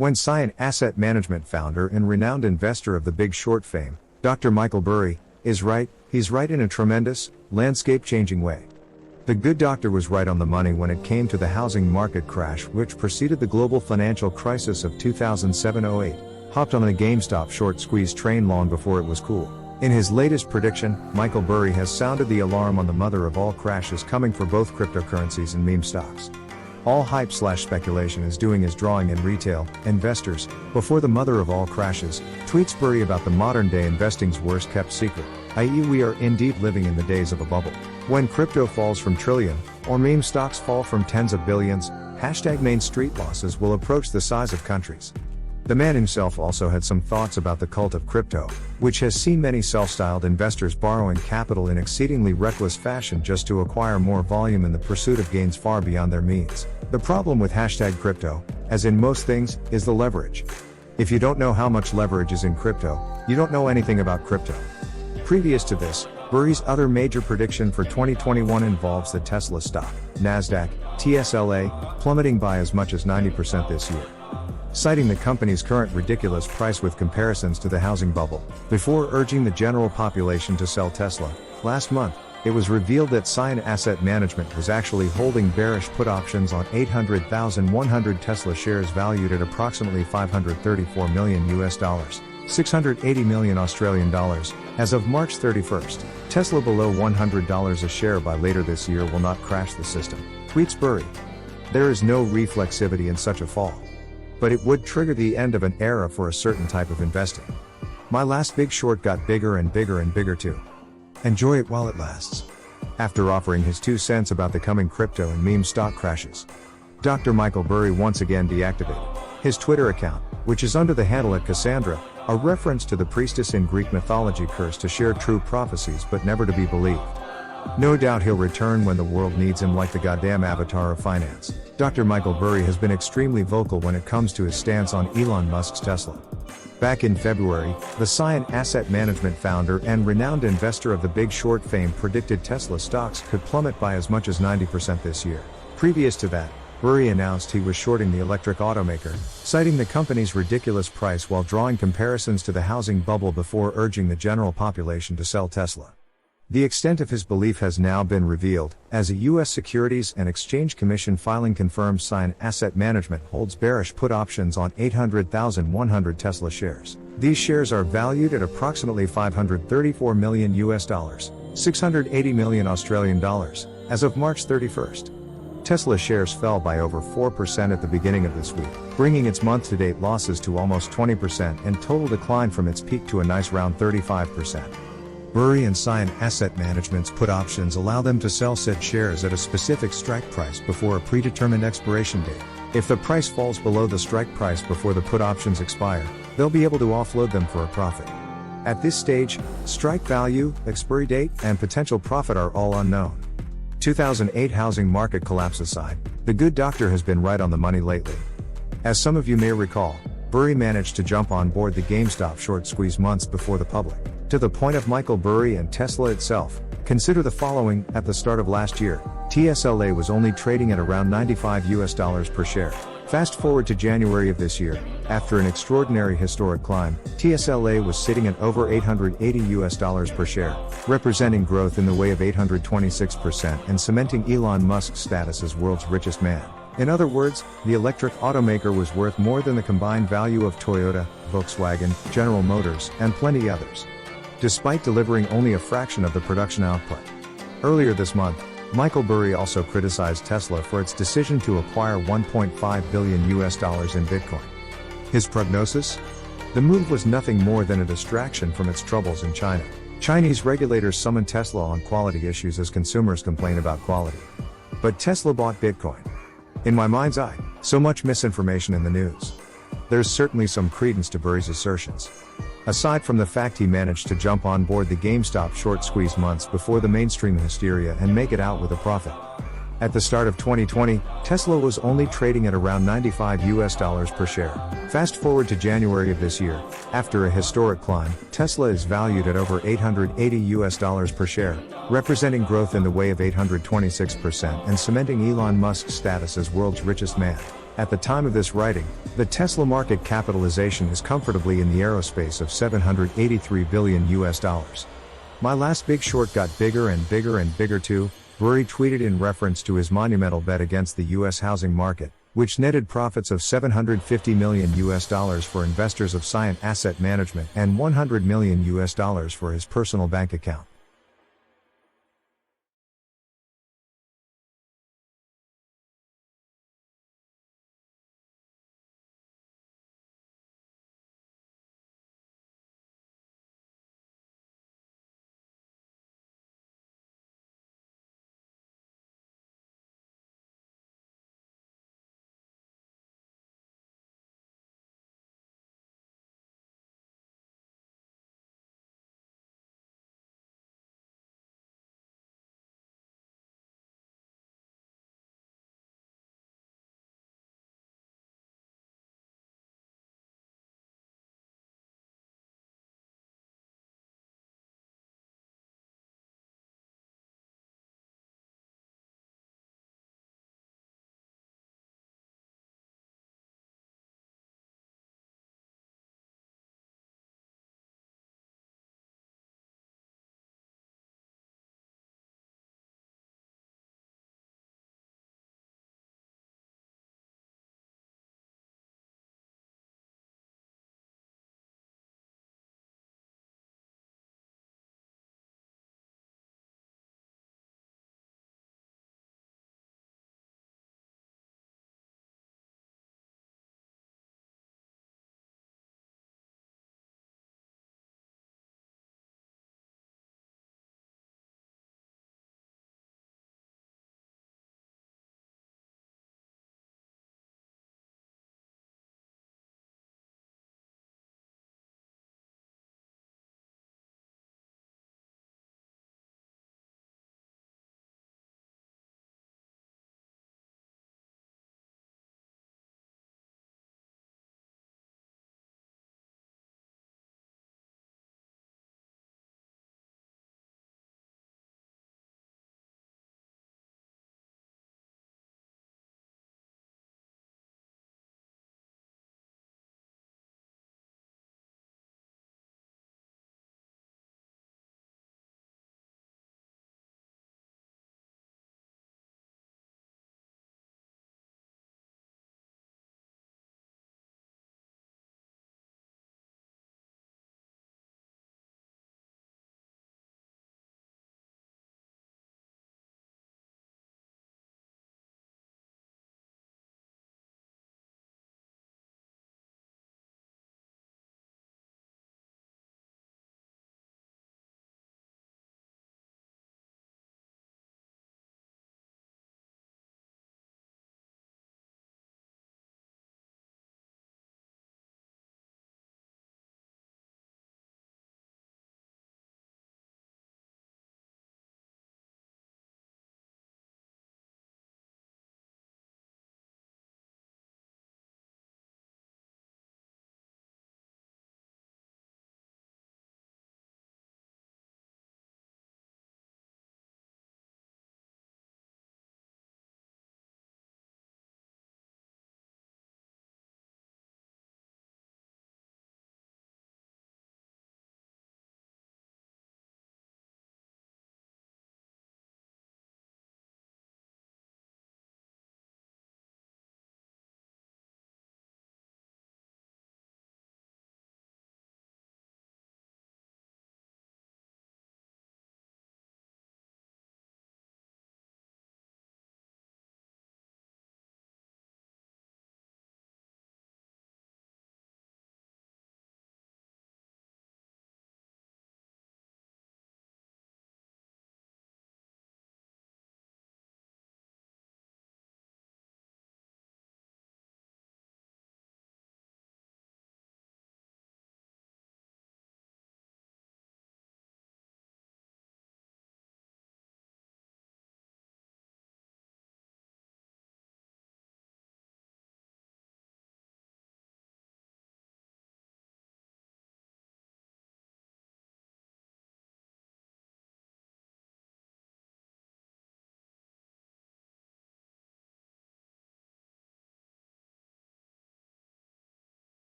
When Cyan Asset Management founder and renowned investor of The Big Short fame, Dr. Michael Burry, is right, he's right in a tremendous, landscape-changing way. The good doctor was right on the money when it came to the housing market crash which preceded the global financial crisis of 2007-08, hopped on the GameStop short squeeze train long before it was cool. In his latest prediction, Michael Burry has sounded the alarm on the mother of all crashes coming for both cryptocurrencies and meme stocks. All hype/speculation is doing is drawing in retail investors before the mother of all crashes, tweets Burry about the modern-day investing's worst-kept secret, i.e. we are indeed living in the days of a bubble. When crypto falls from trillion, or meme stocks fall from tens of billions, #Main Street losses will approach the size of countries. The man himself also had some thoughts about the cult of crypto, which has seen many self-styled investors borrowing capital in exceedingly reckless fashion just to acquire more volume in the pursuit of gains far beyond their means. The problem with #crypto, as in most things, is the leverage. If you don't know how much leverage is in crypto, you don't know anything about crypto. Previous to this, Burry's other major prediction for 2021 involves the Tesla stock, NASDAQ, TSLA, plummeting by as much as 90% this year. Citing the company's current ridiculous price with comparisons to the housing bubble, before urging the general population to sell Tesla, last month, it was revealed that Cyan Asset Management was actually holding bearish put options on 800,100 Tesla shares valued at approximately $534 million US, 680 million Australian dollars, as of March 31st. Tesla below $100 a share by later this year will not crash the system, tweets Burry. There is no reflexivity in such a fall. But it would trigger the end of an era for a certain type of investing. My last big short got bigger and bigger and bigger too. Enjoy it while it lasts. After offering his 2 cents about the coming crypto and meme stock crashes, Dr. Michael Burry once again deactivated his Twitter account, which is under the handle @Cassandra, a reference to the priestess in Greek mythology cursed to share true prophecies but never to be believed. No doubt he'll return when the world needs him like the goddamn avatar of finance. Dr. Michael Burry has been extremely vocal when it comes to his stance on Elon Musk's Tesla. Back in February, the Cyan Asset Management founder and renowned investor of The Big Short fame predicted Tesla stocks could plummet by as much as 90% this year. Previous to that, Burry announced he was shorting the electric automaker, citing the company's ridiculous price while drawing comparisons to the housing bubble before urging the general population to sell Tesla. The extent of his belief has now been revealed, as a U.S. Securities and Exchange Commission filing confirms Cyan Asset Management holds bearish put options on 800,100 Tesla shares. These shares are valued at approximately $534 million US, 680 million Australian dollars, as of March 31st. Tesla shares fell by over 4% at the beginning of this week, bringing its month-to-date losses to almost 20% and total decline from its peak to a nice round 35%. Burry and Cyan Asset Management's put options allow them to sell said shares at a specific strike price before a predetermined expiration date. If the price falls below the strike price before the put options expire, they'll be able to offload them for a profit. At this stage, strike value, expiry date, and potential profit are all unknown. 2008 housing market collapse aside, the good doctor has been right on the money lately. As some of you may recall, Burry managed to jump on board the GameStop short squeeze months before the public. To the point of Michael Burry and Tesla itself, consider the following: at the start of last year, TSLA was only trading at around $95 US per share. Fast forward to January of this year, after an extraordinary historic climb, TSLA was sitting at over $880 US per share, representing growth in the way of 826% and cementing Elon Musk's status as world's richest man. In other words, the electric automaker was worth more than the combined value of Toyota, Volkswagen, General Motors, and plenty others, despite delivering only a fraction of the production output. Earlier this month, Michael Burry also criticized Tesla for its decision to acquire $1.5 billion US in Bitcoin. His prognosis? The move was nothing more than a distraction from its troubles in China. Chinese regulators summoned Tesla on quality issues as consumers complain about quality. But Tesla bought Bitcoin. In my mind's eye, so much misinformation in the news. There's certainly some credence to Burry's assertions. Aside from the fact he managed to jump on board the GameStop short squeeze months before the mainstream hysteria and make it out with a profit. At the start of 2020, Tesla was only trading at around $95 US per share. Fast forward to January of this year, after a historic climb, Tesla is valued at over $880 US per share, representing growth in the way of 826% and cementing Elon Musk's status as world's richest man. At the time of this writing, the Tesla market capitalization is comfortably in the aerospace of 783 billion US dollars. My last big short got bigger and bigger and bigger too, Burry tweeted in reference to his monumental bet against the US housing market, which netted profits of 750 million US dollars for investors of Scient Asset Management and 100 million US dollars for his personal bank account.